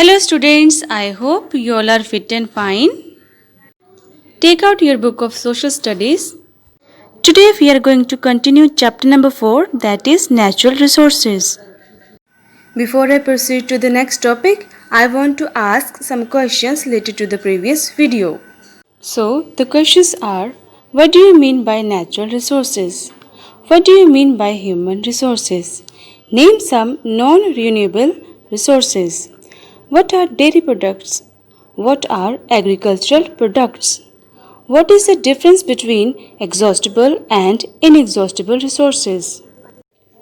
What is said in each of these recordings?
Hello students, I hope you all are fit and fine. Take out your book of social studies. Today we are going to continue chapter number 4, that is natural resources. Before I proceed to the next topic, I want to ask some questions related to the previous video. So the questions are, what do you mean by natural resources? What do you mean by human resources? Name some non-renewable resources. What are dairy products? What are agricultural products? What is the difference between exhaustible and inexhaustible resources?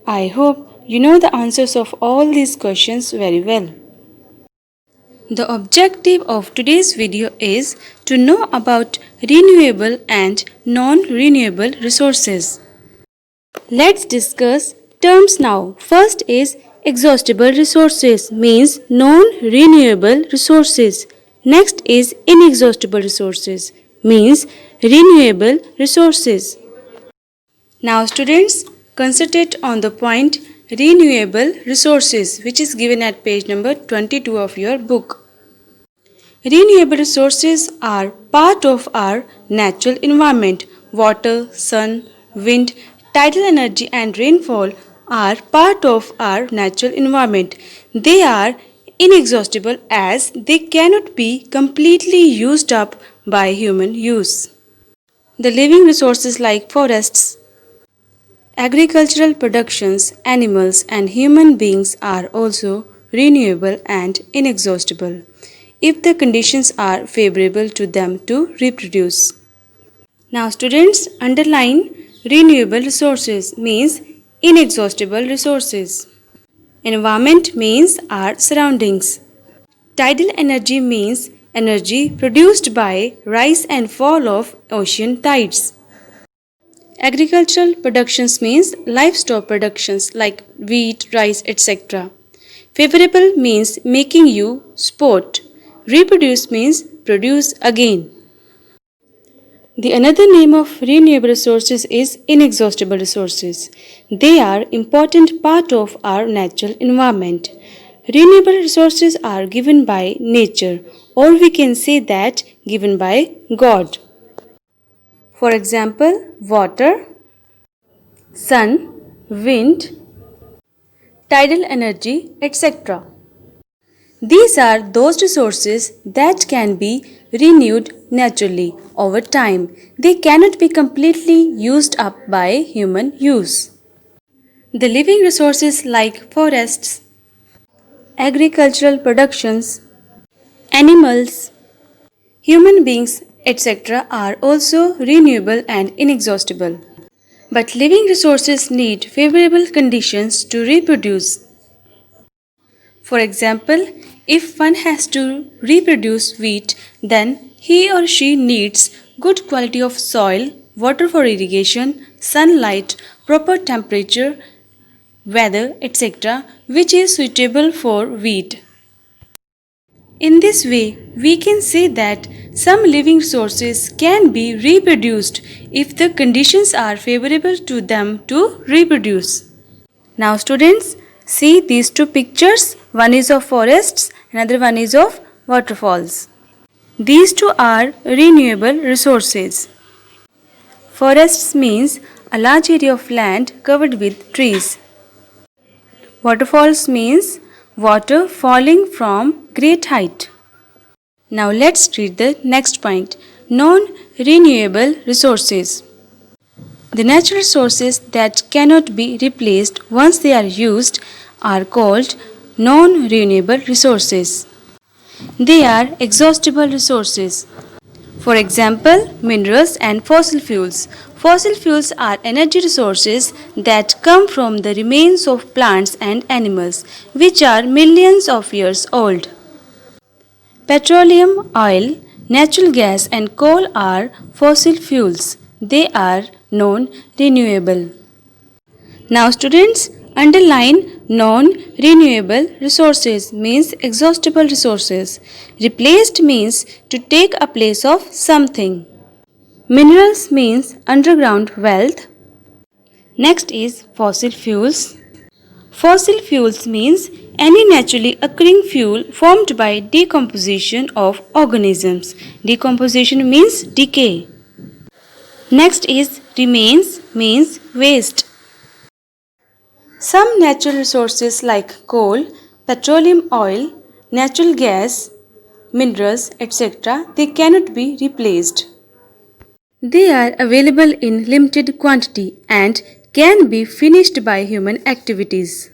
I hope you know the answers of all these questions very well. The objective of today's video is to know about renewable and non-renewable resources. Let's discuss terms now. First is exhaustible resources, means non-renewable resources. Next is inexhaustible resources, means renewable resources. Now students, concentrate on the point renewable resources, which is given at page number 22 of your book. Renewable resources are part of our natural environment. Water, sun, wind, tidal energy and rainfall are part of our natural environment. They are inexhaustible as they cannot be completely used up by human use. The living resources like forests, agricultural productions, animals and human beings are also renewable and inexhaustible if the conditions are favorable to them to reproduce. Now students, underline renewable resources means inexhaustible resources. Environment means our surroundings. Tidal energy means energy produced by rise and fall of ocean tides. Agricultural productions means livestock productions like wheat, rice, etc. Favorable means making you sport. Reproduce means produce again. The another name of renewable resources is inexhaustible resources. They are important part of our natural environment. Renewable resources are given by nature, or we can say that given by God. For example, water, sun, wind, tidal energy, etc. These are those resources that can be renewed naturally over time. They cannot be completely used up by human use. The living resources like forests, agricultural productions, animals, human beings, etc. are also renewable and inexhaustible. But living resources need favorable conditions to reproduce. For example, if one has to reproduce wheat, then he or she needs good quality of soil, water for irrigation, sunlight, proper temperature, weather, etc., which is suitable for wheat. In this way, we can say that some living resources can be reproduced if the conditions are favorable to them to reproduce. Now students, see these two pictures. One is of forests, another one is of waterfalls. These two are renewable resources. Forests means a large area of land covered with trees. Waterfalls means water falling from great height. Now let's read the next point. Non-renewable resources. The natural resources that cannot be replaced once they are used are called non-renewable resources. They are exhaustible resources. For example, minerals and fossil fuels. Fossil fuels are energy resources that come from the remains of plants and animals, which are millions of years old. Petroleum, oil, natural gas and coal are fossil fuels. They are non-renewable. Now students, underline non-renewable resources means exhaustible resources. Replaced means to take a place of something. Minerals means underground wealth. Next is fossil fuels. Fossil fuels means any naturally occurring fuel formed by decomposition of organisms. Decomposition means decay. Next is remains means waste. Some natural resources like coal, petroleum oil, natural gas, minerals, etc., they cannot be replaced. They are available in limited quantity and can be finished by human activities.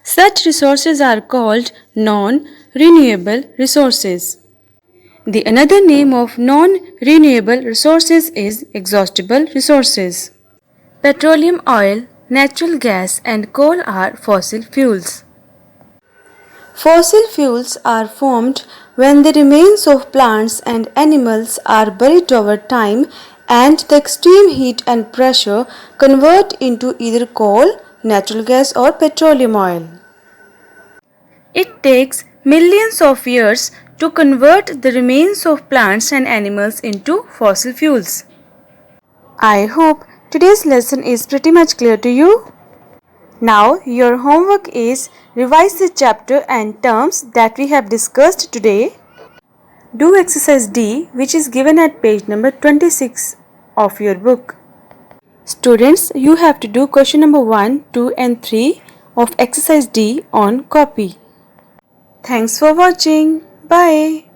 Such resources are called non-renewable resources. The another name of non-renewable resources is exhaustible resources. Petroleum oil, natural gas and coal are fossil fuels. Fossil fuels are formed when the remains of plants and animals are buried over time and the extreme heat and pressure convert into either coal, natural gas or petroleum oil. It takes millions of years to convert the remains of plants and animals into fossil fuels. I hope today's lesson is pretty much clear to you. Now your homework is revise the chapter and terms that we have discussed today. Do exercise D, which is given at page number 26 of your book. Students, you have to do question number 1, 2 and 3 of exercise D on copy. Thanks for watching. Bye.